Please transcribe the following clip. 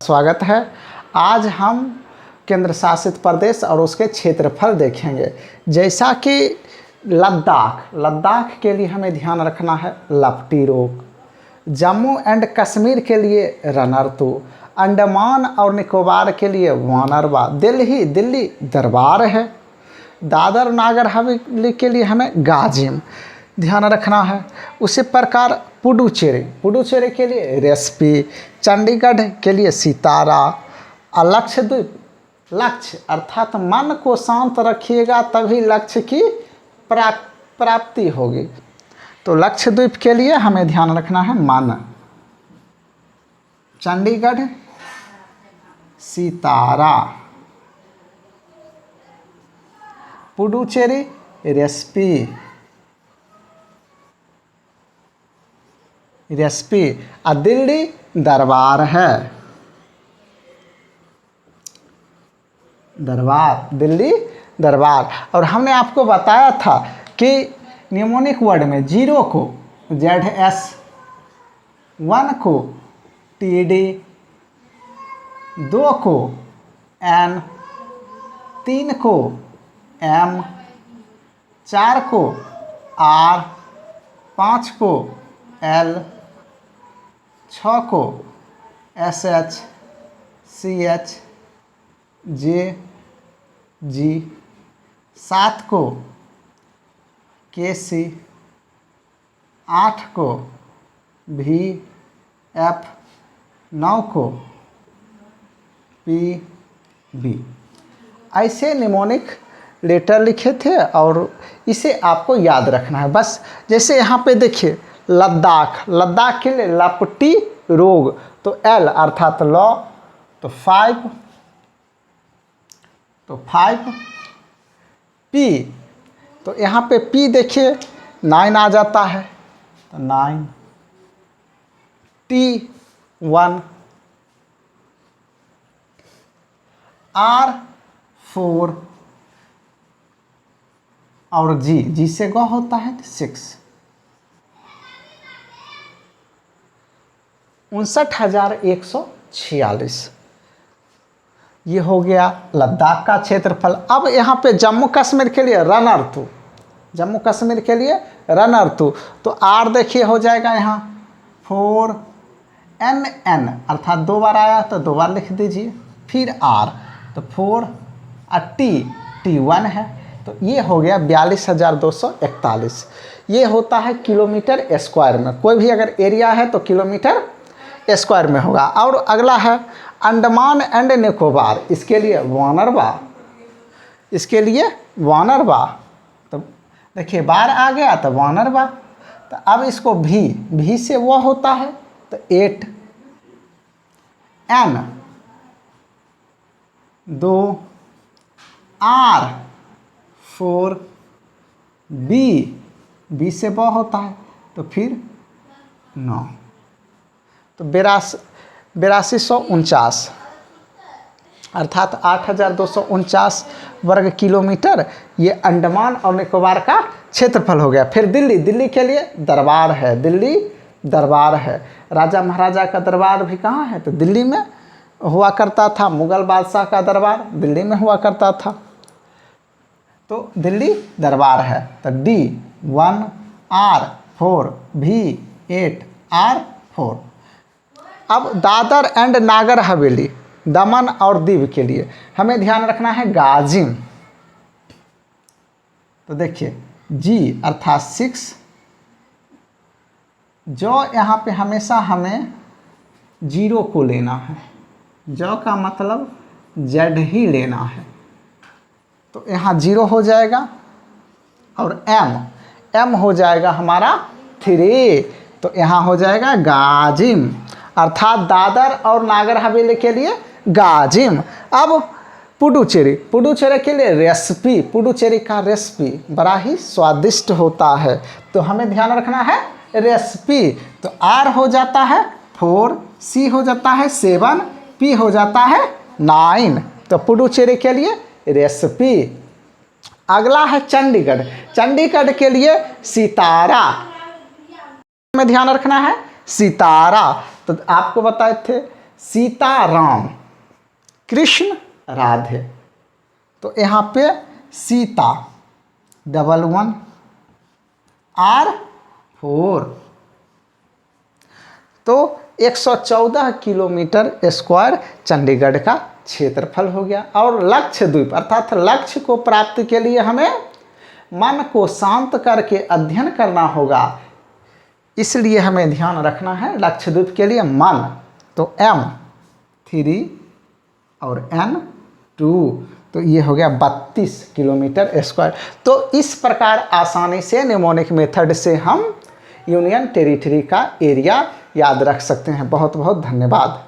स्वागत है। आज हम केंद्र शासित प्रदेश और उसके क्षेत्रफल देखेंगे। जैसा कि लद्दाख के लिए हमें ध्यान रखना है लपटी रोग, जम्मू एंड कश्मीर के लिए रनरतु, अंडमान और निकोबार के लिए वानरवा, दिल्ली दरबार है, दादर नागर हवेली के लिए हमें गाजिम ध्यान रखना है। उसी प्रकार पुडुचेरी के लिए रेसिपी, चंडीगढ़ के लिए सितारा, लक्षद्वीप लक्ष्य अर्थात मन को शांत रखिएगा तभी लक्ष्य की प्राप्ति होगी। तो लक्षद्वीप के लिए हमें ध्यान रखना है मन, चंडीगढ़ सितारा, पुडुचेरी रेसिपी और दिल्ली दरबार है, दिल्ली दरबार। और हमने आपको बताया था कि निमोनिक वर्ड में 0 को ZS, 1 को TD, 2 को N, 3 को M, 4 को R, 5 को L, 6 को SH, CH, J, G, 7 को KC, 8 को V, F, 9 को P, B। ऐसे निमोनिक लेटर लिखे थे और इसे आपको याद रखना है। बस जैसे यहाँ पे देखिए लद्दाख के लिए लपटी रोग, तो L अर्थात लॉ, तो 5 P, तो यहाँ पे P देखिए 9 आ जाता है, तो 9 T 1, R 4 और G से गौ होता है 6। 59,146 ये हो गया लद्दाख का क्षेत्रफल। अब यहाँ पे जम्मू कश्मीर के लिए रनरतु, तो R देखिए हो जाएगा यहाँ 4NN अर्थात 2 बार आया तो 2 बार लिख दीजिए, फिर R तो 4 और T1 है, तो ये हो गया 42,241। ये होता है किलोमीटर स्क्वायर में, कोई भी अगर एरिया है तो किलोमीटर स्क्वायर में होगा। और अगला है अंडमान एंड निकोबार, इसके लिए वानरवा, तो देखिए बार आ गया तो वानरवा। तो अब इसको भी से वो होता है तो 8, N 2, R 4, B से वो होता है तो फिर 9, तो 8249 अर्थात 8,249 वर्ग किलोमीटर ये अंडमान और निकोबार का क्षेत्रफल हो गया। फिर दिल्ली के लिए दिल्ली दरबार है। राजा महाराजा का दरबार भी कहाँ है, तो दिल्ली में हुआ करता था। मुगल बादशाह का दरबार दिल्ली में हुआ करता था, तो दिल्ली दरबार है। तो D 1 R 4 V 8 R 4। अब दादर एंड नागर हवेली, दमन और दीव के लिए हमें ध्यान रखना है गाजिम, तो देखिए G अर्थात 6, जो यहाँ पे हमेशा हमें 0 को लेना है, जो का मतलब Z ही लेना है, तो यहाँ 0 हो जाएगा। और M हो जाएगा हमारा 3, तो यहाँ हो जाएगा गाजिम अर्थात दादर और नागर हवेली के लिए गाजिम। अब पुडुचेरी के लिए रेसिपी, पुडुचेरी का रेसिपी बड़ा ही स्वादिष्ट होता है, तो हमें ध्यान रखना है रेसिपी। तो R हो जाता है 4, C हो जाता है 7, P हो जाता है 9, तो पुडुचेरी के लिए रेसिपी। अगला है चंडीगढ़ के लिए सितारा, हमें ध्यान रखना है सितारा। तो आपको बताए थे सीताराम, कृष्ण राधे। तो यहाँ पे सीता 11 R4, तो 114 किलोमीटर स्क्वायर चंडीगढ़ का क्षेत्रफल हो गया। और लक्षद्वीप अर्थात लक्ष्य को प्राप्ति के लिए हमें मन को शांत करके अध्ययन करना होगा, इसलिए हमें ध्यान रखना है लक्षद्वीप के लिए मन। तो M3 और N2, तो ये हो गया 32 किलोमीटर स्क्वायर। तो इस प्रकार आसानी से निमोनिक मेथड से हम यूनियन टेरिटरी का एरिया याद रख सकते हैं। बहुत बहुत धन्यवाद।